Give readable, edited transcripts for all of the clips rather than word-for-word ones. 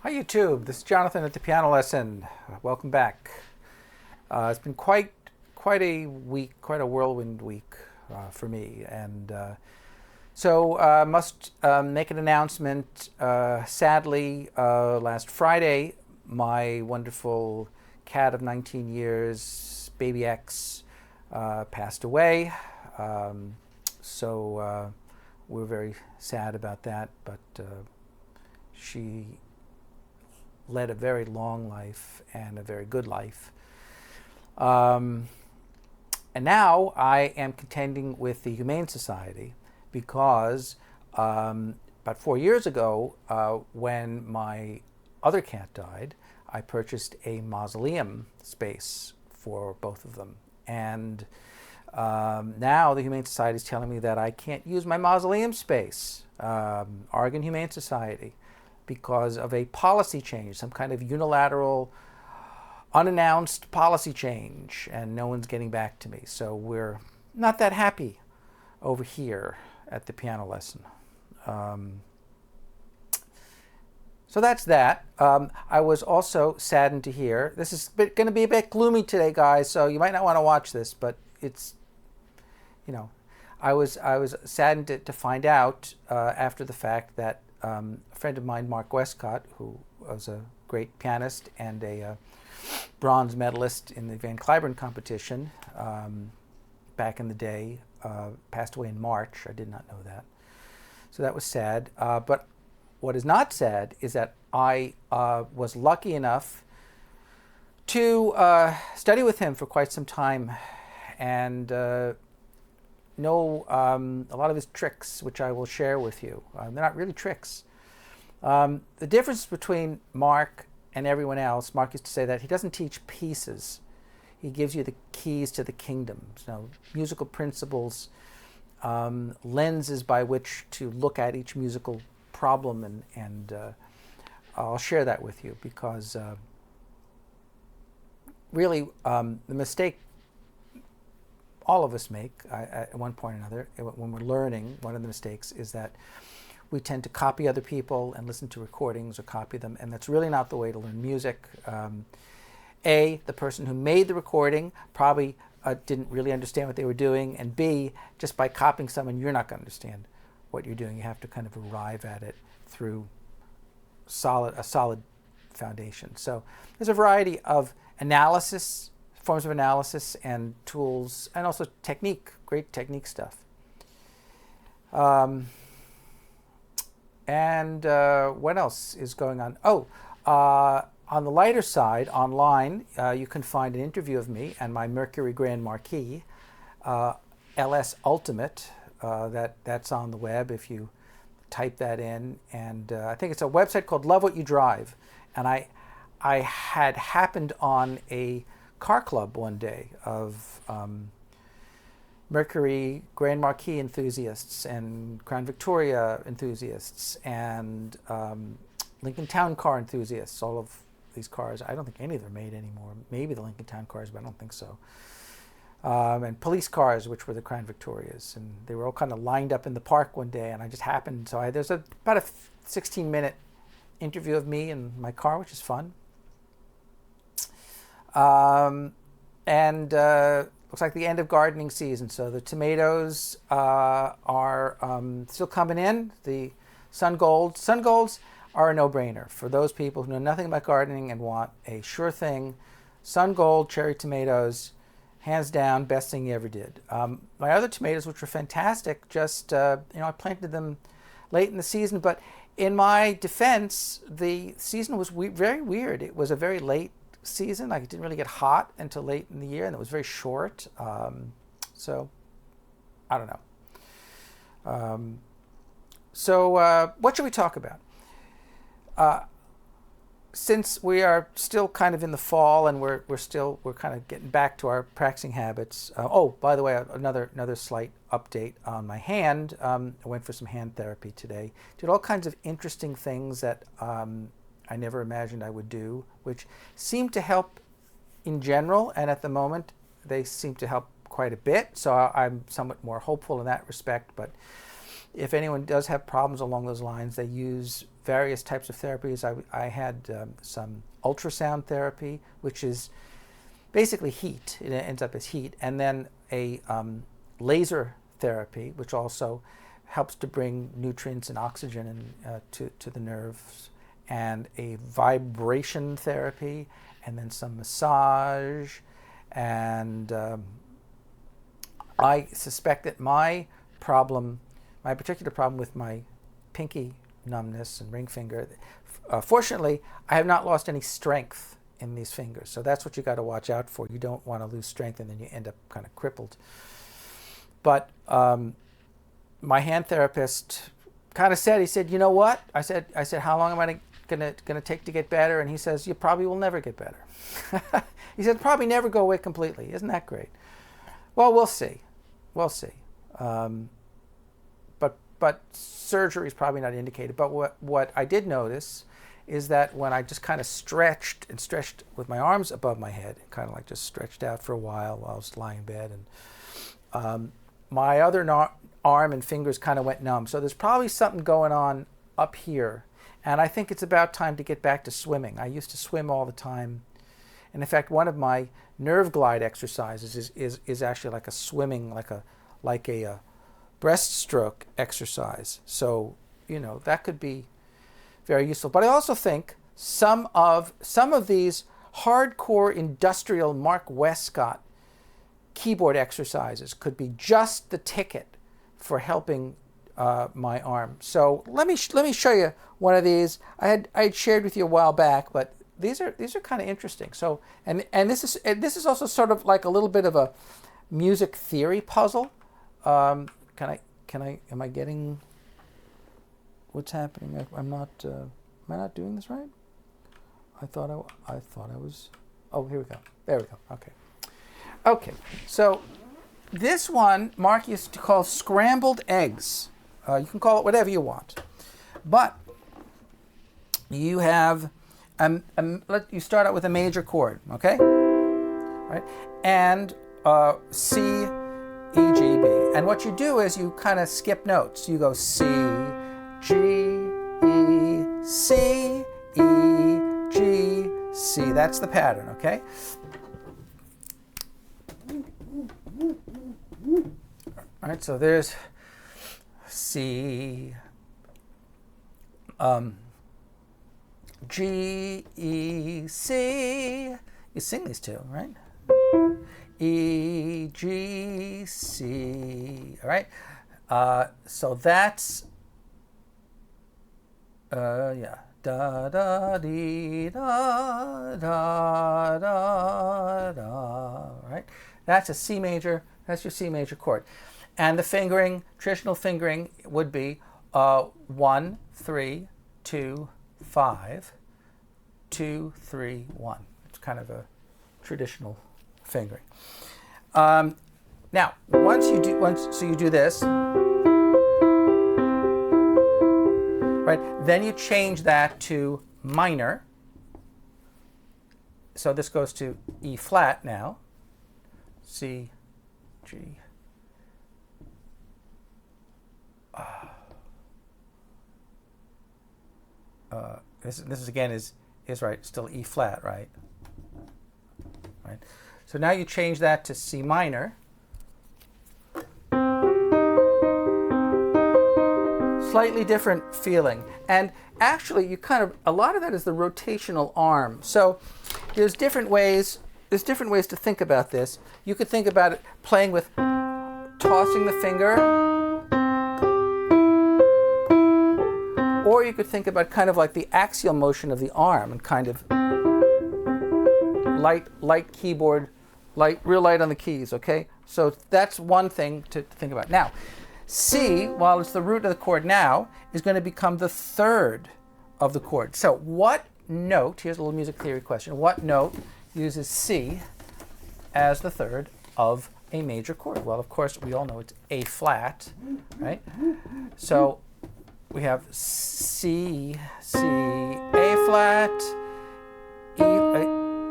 Hi YouTube, this is Jonathan at the Piano Lesson. Welcome back. It's been quite a week, quite a whirlwind week for me, and so must make an announcement. Sadly, last Friday, my wonderful cat of 19 years, Baby X, passed away. So we're very sad about that, but she led a very long life and a very good life. And now I am contending with the Humane Society because about 4 years ago, when my other cat died, I purchased a mausoleum space for both of them. And now the Humane Society is telling me that I can't use my mausoleum space, Oregon Humane Society, because of a policy change, some kind of unilateral, unannounced policy change, and no one's getting back to me. So we're not that happy over here at the Piano Lesson. So that's that. I was also saddened to hear, this is going to be a bit gloomy today, guys, so you might not want to watch this, but it's, you know, I was saddened to find out after the fact that a friend of mine, Mark Westcott, who was a great pianist and a bronze medalist in the Van Cliburn competition back in the day, passed away in March. I did not know that. So that was sad. But what is not sad is that I was lucky enough to study with him for quite some time and know a lot of his tricks, which I will share with you. They're not really tricks. The difference between Mark and everyone else, Mark used to say that he doesn't teach pieces. He gives you the keys to the kingdom. So musical principles, lenses by which to look at each musical problem, and I'll share that with you because really the mistake all of us make at one point or another when we're learning, one of the mistakes is that we tend to copy other people and listen to recordings or copy them, and that's really not the way to learn music. A, the person who made the recording probably didn't really understand what they were doing, and B, just by copying someone, you're not going to understand what you're doing. You have to kind of arrive at it through a solid foundation. So there's a variety of analysis, forms of analysis and tools, and also technique, great technique stuff. And what else is going on? Oh, on the lighter side, online, you can find an interview of me and my Mercury Grand Marquis, LS Ultimate. That's on the web if you type that in. And I think it's a website called Love What You Drive. And I had happened on a car club one day of Mercury Grand Marquis enthusiasts and Crown Victoria enthusiasts and Lincoln Town Car enthusiasts. All of these cars, I don't think any of them are made anymore. Maybe the Lincoln Town cars, but I don't think so. And police cars, which were the Crown Victorias, and they were all kind of lined up in the park one day, and I just happened. So there's about a 16-minute interview of me in my car, which is fun. And looks like the end of gardening season. So the tomatoes are still coming in. The Sun Golds are a no-brainer for those people who know nothing about gardening and want a sure thing. Sun Gold cherry tomatoes, hands down, best thing you ever did. My other tomatoes, which were fantastic, just I planted them late in the season, but in my defense, the season was very weird. It was a very late season. Like, it didn't really get hot until late in the year, and it was very short. So I don't know. So what should we talk about? Since we are still kind of in the fall and we're kind of getting back to our practicing habits. Oh, by the way, another slight update on my hand. I went for some hand therapy today. Did all kinds of interesting things that I never imagined I would do, which seem to help in general, and at the moment they seem to help quite a bit. So I'm somewhat more hopeful in that respect. But if anyone does have problems along those lines, they use various types of therapies. I had some ultrasound therapy, which is basically heat. It ends up as heat. And then a laser therapy, which also helps to bring nutrients and oxygen to the nerves, and a vibration therapy, and then some massage. And I suspect that my particular problem with my pinky numbness and ring finger, fortunately, I have not lost any strength in these fingers. So that's what you got to watch out for. You don't want to lose strength and then you end up kind of crippled. But my hand therapist kind of said, he said, you know what? I said, how long am I gonna take to get better? And he says, you probably will never get better. He said, probably never go away completely. Isn't that great? Well, we'll see. We'll see. But surgery is probably not indicated. But what I did notice is that when I just kind of stretched with my arms above my head, kind of like just stretched out for a while I was lying in bed, and my other arm and fingers kind of went numb. So there's probably something going on up here. And I think it's about time to get back to swimming. I used to swim all the time. And in fact, one of my nerve glide exercises is actually like a swimming, like a breaststroke exercise. So, that could be very useful. But I also think some of these hardcore industrial Mark Westcott keyboard exercises could be just the ticket for helping my arm. So let me show you one of these. I had shared with you a while back, but these are kind of interesting. So and this is also sort of like a little bit of a music theory puzzle. Am I getting what's happening? Am I not doing this right? I thought I was. Oh, here we go. There we go. Okay. So this one Mark used to call scrambled eggs. You can call it whatever you want, but you have you start out with a major chord, okay? Right, and C, E, G, B, and what you do is you kind of skip notes. You go C, G, E, C, E, G, C. That's the pattern, okay? All right, so there's C, G, E, C. You sing these two, right? E, G, C. All right. So that's yeah. Da da dee da da da da. Right. That's a C major. That's your C major chord. And the fingering, traditional fingering, would be 1, 3, 2, 5, 2, 3, 1. It's kind of a traditional fingering. Now, once you do this, right? Then you change that to minor. So this goes to E flat now. C, G. This is again is right, still E flat, right? Right. So now you change that to C minor. Slightly different feeling. And actually you a lot of that is the rotational arm. So there's different ways to think about this. You could think about it playing with tossing the finger, or you could think about kind of like the axial motion of the arm and kind of light keyboard, real light on the keys, okay? So that's one thing to think about. Now, C, while it's the root of the chord now, is going to become the third of the chord. So what note, here's a little music theory question, what note uses C as the third of a major chord? Well, of course, we all know it's A flat, right? So we have C, A flat,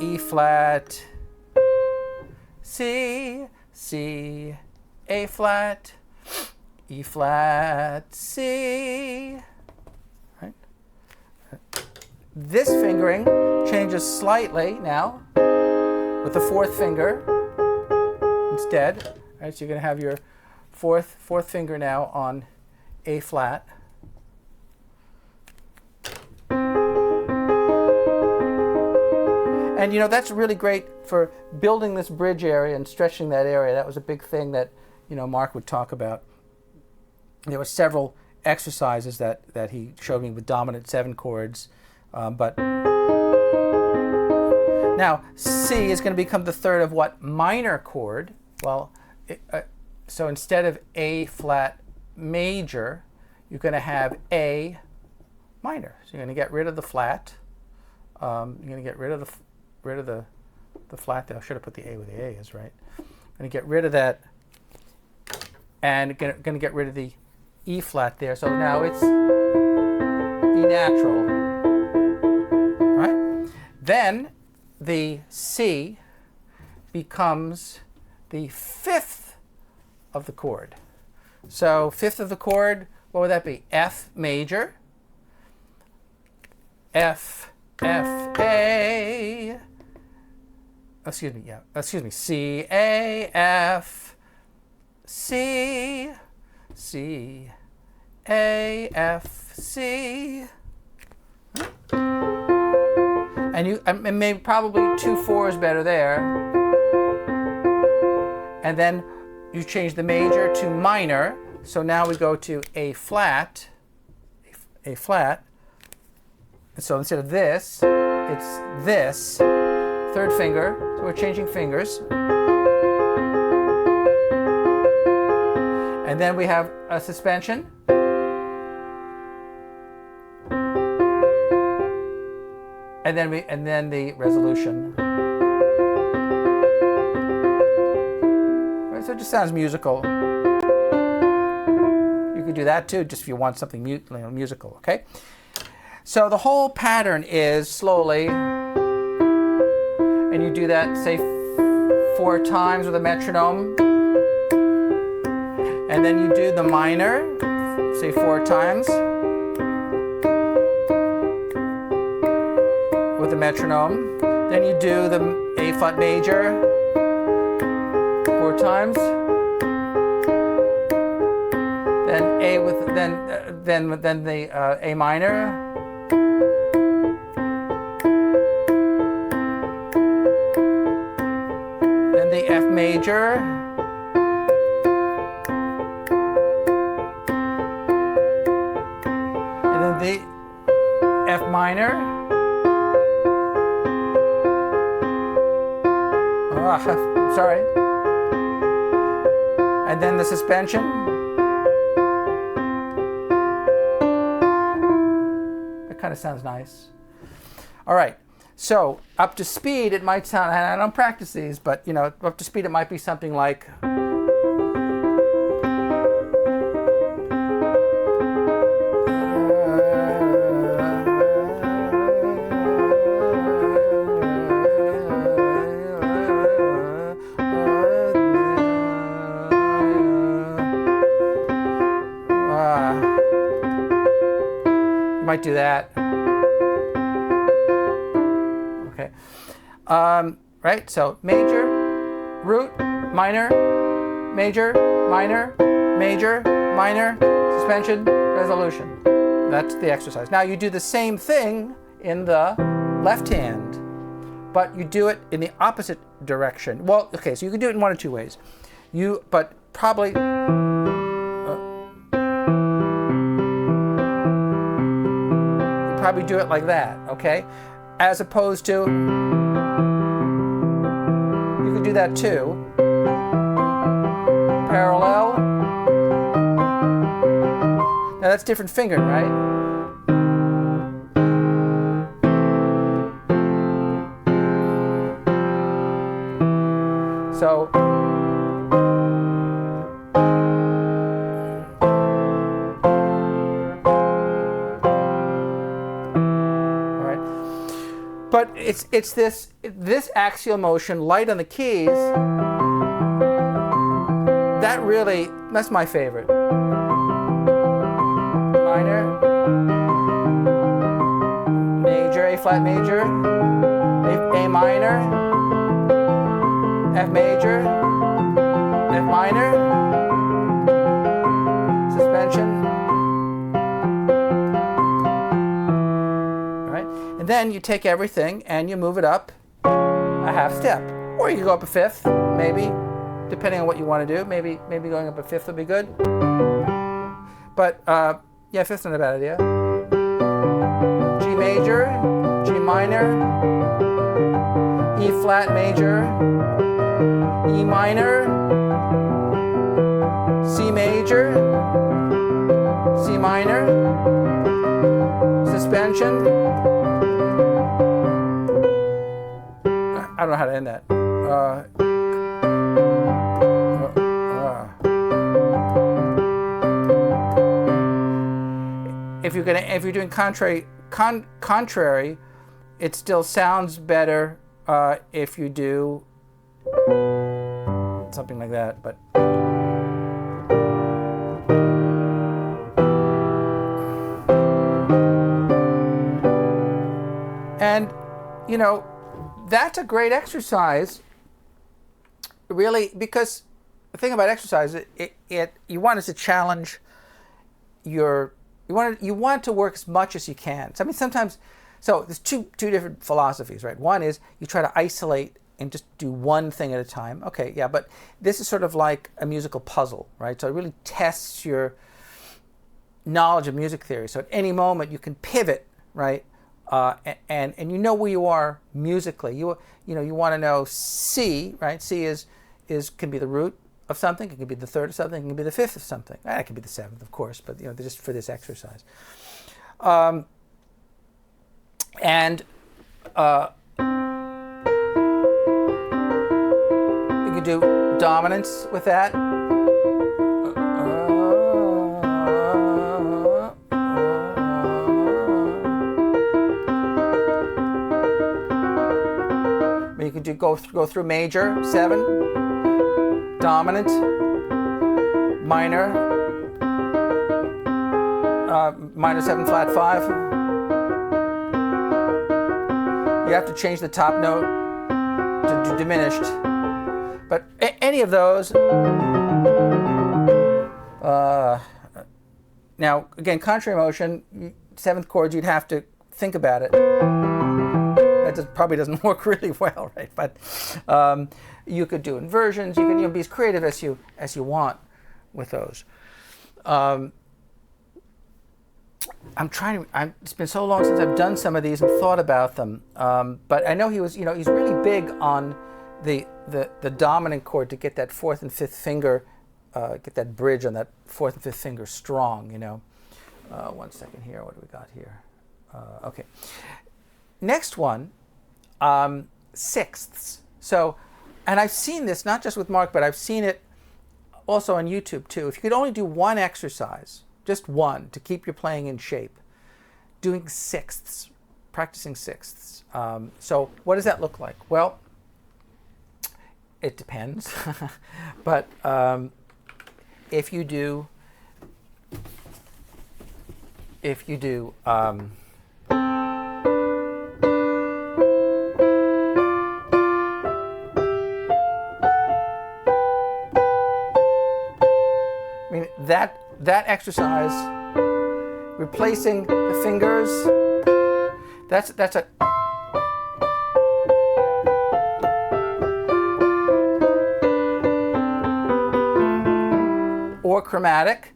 E flat, C, A flat, E flat, C. Right? This fingering changes slightly now with the fourth finger instead. Right? So you're going to have your fourth finger now on A flat. And you know, that's really great for building this bridge area and stretching that area. That was a big thing that, you know, Mark would talk about. There were several exercises that he showed me with dominant 7 chords. But now C is going to become the third of what minor chord? Well, so instead of A flat major, you're going to have A minor. So you're going to get rid of the flat. You're going to get rid of the flat there. I should have put the A where the A is, right? I'm going to get rid of that, and going to get rid of the E flat there. So now it's E natural, right? Then the C becomes the fifth of the chord. So fifth of the chord, what would that be? F major, F, A, C, A, F, C, C, A, F, C. And maybe probably 2 4s better there. And then you change the major to minor. So now we go to A flat, A flat. So instead of this, it's this, third finger. So we're changing fingers. And then we have a suspension. And then the resolution. Right, so it just sounds musical. You could do that too, just if you want something musical, okay? So the whole pattern is slowly, and you do that, say, 4 times with a metronome. And then you do the minor, say 4 times with the metronome. Then you do the A flat major 4 times. Then A with then the A minor. Then the F major. And then the F minor. Sorry. And then the suspension. That kind of sounds nice. All right. So up to speed, it might sound, and I don't practice these, but you know, up to speed, it might be something like. You might do that. Okay. Right, so major, root, minor, major, minor, major, minor, suspension, resolution. That's the exercise. Now you do the same thing in the left hand, but you do it in the opposite direction. Well, okay, so you can do it in 1 or 2 ways. But probably do it like that, okay? As opposed to, you could do that too. Parallel. Now that's different fingering, right? So, but it's this axial motion, light on the keys, that's my favorite. A flat major, A minor, F major, F minor, suspension. All right, and then you take everything and you move it up a half step, or you can go up a fifth, maybe, depending on what you want to do. Maybe going up a fifth would be good. But yeah, fifth's not a bad idea. G major, G minor, E flat major, E minor, C major, C minor, suspension. I don't know how to end that. If you're doing contrary, it still sounds better if you do something like that. But and you know, that's a great exercise, really, because the thing about exercise, you want it to challenge your. You want to work as much as you can. So, I mean, sometimes, so there's two different philosophies, right? One is you try to isolate and just do one thing at a time. Okay, yeah, but this is sort of like a musical puzzle, right? So it really tests your knowledge of music theory. So at any moment you can pivot, right? And you know where you are musically. You want to know C, right? C can be the root of something. It can be the third of something. It can be the fifth of something. It can be the seventh, of course, but just for this exercise. You can do dominance with that. You could go through major 7. Dominant, minor, minor 7 flat 5. You have to change the top note to diminished. But any of those. Now, again, contrary motion, 7th chords, you'd have to think about it. That probably doesn't work really well, right? But you could do inversions. You can be as creative as you want with those. It's been so long since I've done some of these and thought about them. But I know he's really big on the dominant chord to get that 4th and 5th finger, get that bridge on that 4th and 5th finger strong. 1 second here. What do we got here? Okay. Next one, sixths. So, and I've seen this not just with Mark, but I've seen it also on YouTube too. If you could only do one exercise, just one, to keep your playing in shape, doing sixths, practicing sixths. So what does that look like? Well, it depends. But if you do that exercise, replacing the fingers, that's a or chromatic.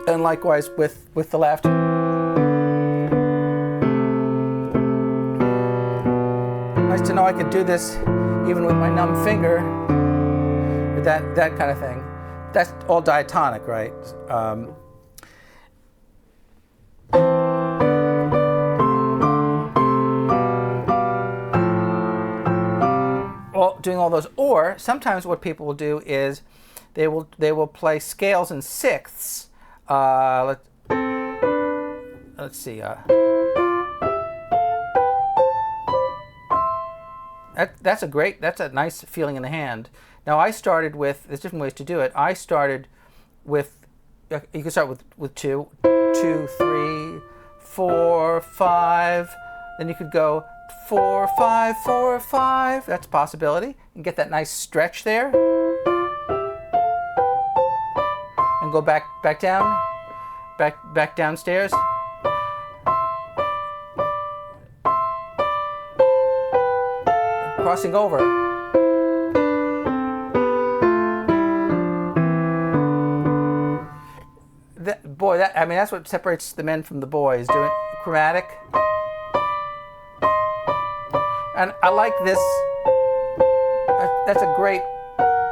And likewise with the left. Nice to know I could do this even with my numb finger, with that kind of thing. That's all diatonic, right? Doing all those, or sometimes what people will do is they will play scales in sixths. Let's see. That's a nice feeling in the hand. Now I started with, there's different ways to do it. I started with You can start with 2, 2, 3, 4, 5. Then you could go 4, 5, 4, 5. That's a possibility. And get that nice stretch there. And go back down, back downstairs. Crossing over. That's what separates the men from the boys, doing chromatic. And I like this. That's a great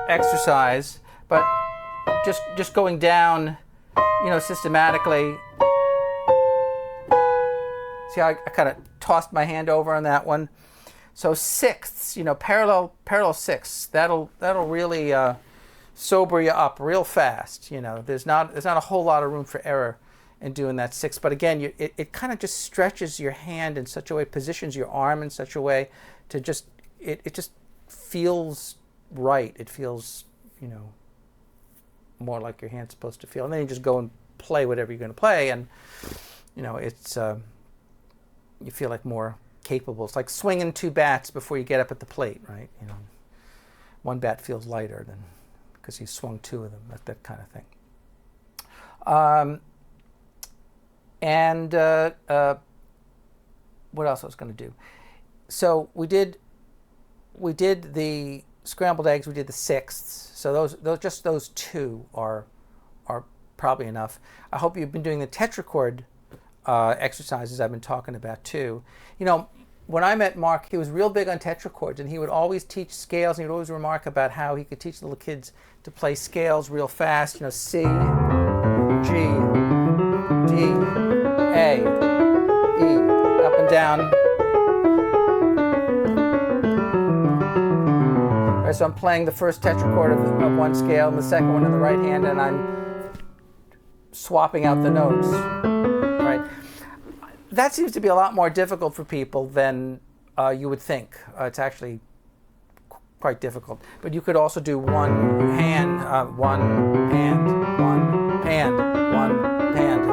exercise, but just going down, systematically. See how I kind of tossed my hand over on that one. So sixths, parallel sixths. That'll really sober you up real fast. There's not a whole lot of room for error in doing that sixth. But again, it kind of just stretches your hand in such a way, positions your arm in such a way to just it just feels right. It feels more like your hand's supposed to feel. And then you just go and play whatever you're going to play, and it's you feel like more capable. It's like swinging 2 bats before you get up at the plate, right? One bat feels lighter than because you swung 2 of them, that kind of thing. What else I was going to do? So we did the scrambled eggs. We did the sixths. So those 2 are probably enough. I hope you've been doing the tetrachord exercises I've been talking about too. When I met Mark, he was real big on tetrachords, and he would always teach scales, and he would always remark about how he could teach little kids to play scales real fast. C, G, D, A, E, up and down. Right, so I'm playing the first tetrachord of one scale and the second one in the right hand, and I'm swapping out the notes. Right. That seems to be a lot more difficult for people than you would think. It's actually quite difficult. But you could also do one hand, one hand, one hand, one hand.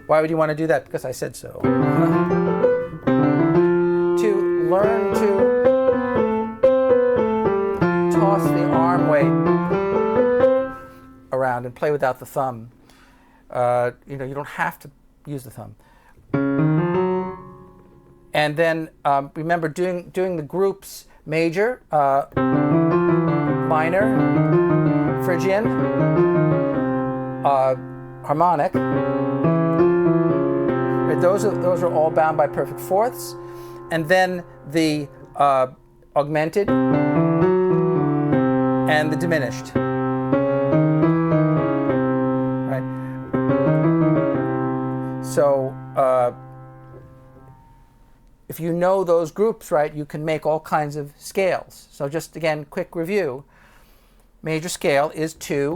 Why would you want to do that? Because I said so. To learn to toss the arm weight around and play without the thumb. You don't have to use the thumb. And then remember doing the groups: major, minor, Phrygian, harmonic. Right, those are all bound by perfect fourths, and then the augmented and the diminished. Right. So. If you know those groups, right, you can make all kinds of scales. So just again, quick review. Major scale is 2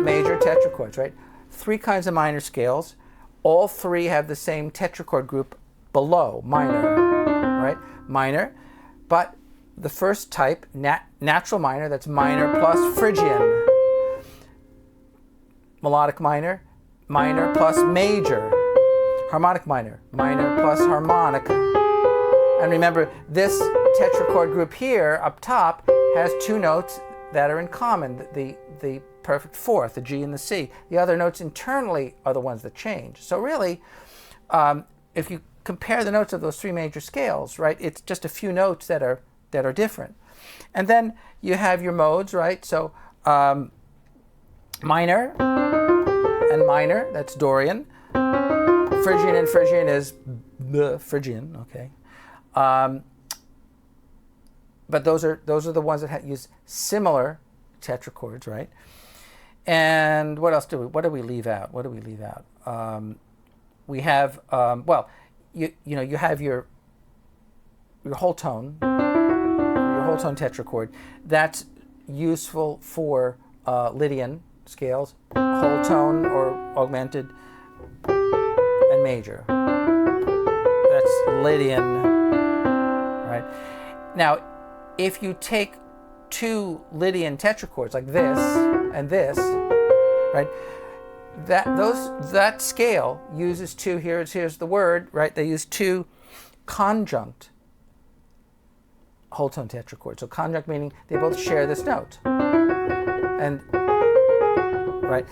major tetrachords, right? 3 kinds of minor scales. All 3 have the same tetrachord group below, minor, right? Minor. But the first type, natural minor, that's minor plus Phrygian. Melodic minor, minor plus major. Harmonic minor, minor plus harmonic. And remember, this tetrachord group here up top has 2 notes that are in common, the perfect fourth, the G and the C. The other notes internally are the ones that change. So really, if you compare the notes of those 3 major scales, right, it's just a few notes that are different. And then you have your modes, right? So minor and minor, that's Dorian. Phrygian and Phrygian is Phrygian, okay. But those are the ones that use similar tetrachords, right? And what else what do we leave out? We have you have your whole tone tetrachord. That's useful for Lydian scales, whole tone or augmented, and major. That's Lydian. Right. Now, if you take 2 Lydian tetrachords like this and this, right, that scale uses two. Here's the word, right? They use two conjunct whole tone tetrachords. So conjunct meaning they both share this note, and right.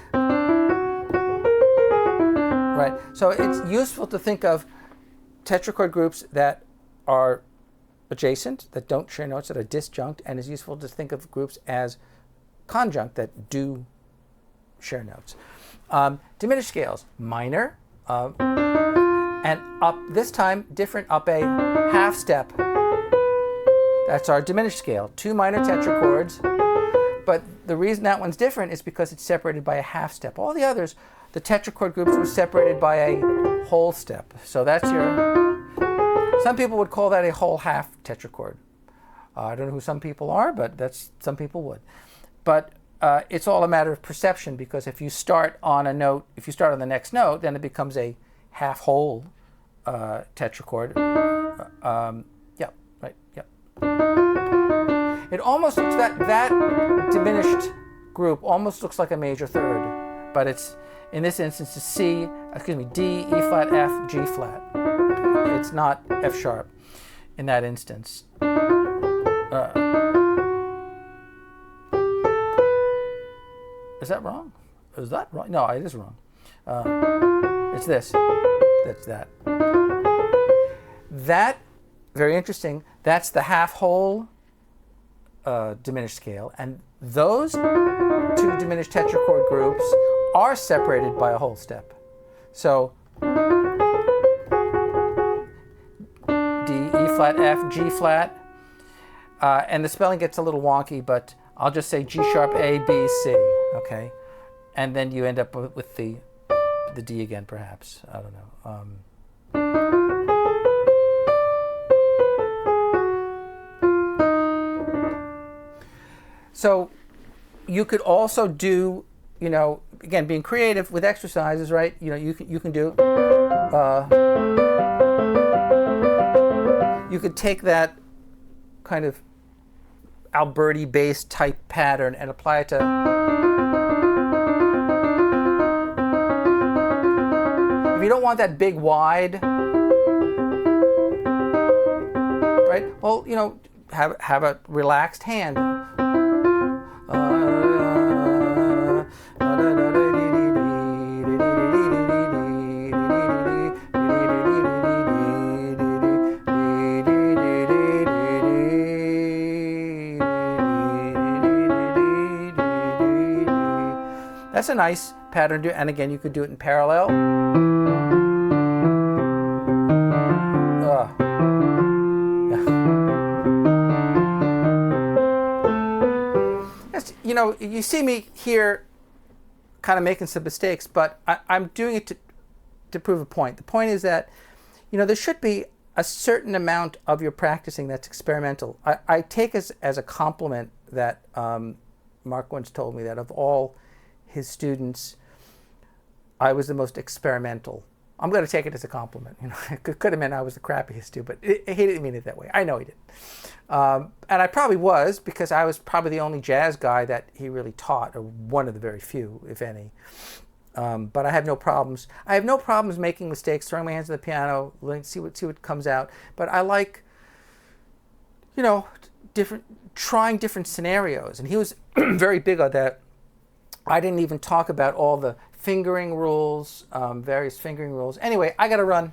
Right. So it's useful to think of tetrachord groups that are adjacent, that don't share notes, that are disjunct, and it's useful to think of groups as conjunct that do share notes. Diminished scales, minor, and up, this time different, up a half step. That's our diminished scale, two minor tetrachords, but the reason that one's different is because it's separated by a half step. All the others, the tetrachord groups were separated by a whole step. So that's some people would call that a whole half tetrachord. I don't know who some people are, but some people would. But it's all a matter of perception, because if you start on a note, if you start on the next note, then it becomes a half whole tetrachord. It almost looks that diminished group almost looks like a major third, but it's in this instance it's D, E flat, F, G flat. It's not F sharp in that instance. Is that wrong? Is that wrong? No, it is wrong. It's this. That's that. That, very interesting, that's the half whole diminished scale, and those two diminished tetrachord groups are separated by a whole step. So D, E flat, F, G flat, and the spelling gets a little wonky, but I'll just say G sharp, A, B, C, okay? And then you end up with the D again, perhaps. I don't know. So you could also do, again, being creative with exercises, right? You can do. You could take that kind of Alberti-based type pattern and apply it to. If you don't want that big wide, right? Well, have a relaxed hand. That's a nice pattern to do, and again, you could do it in parallel. You see me here kind of making some mistakes, but I'm doing it to prove a point. The point is that, there should be a certain amount of your practicing that's experimental. I take as a compliment that Mark once told me that of all his students, I was the most experimental. I'm going to take it as a compliment. It could have meant I was the crappiest too, but he didn't mean it that way. I know he did. And I probably was, because I was probably the only jazz guy that he really taught, or one of the very few, if any. But I have no problems. I have no problems making mistakes, throwing my hands on the piano, see what comes out. But I like, trying different scenarios. And he was very big on that. I didn't even talk about all the fingering rules, various fingering rules. Anyway, I got to run.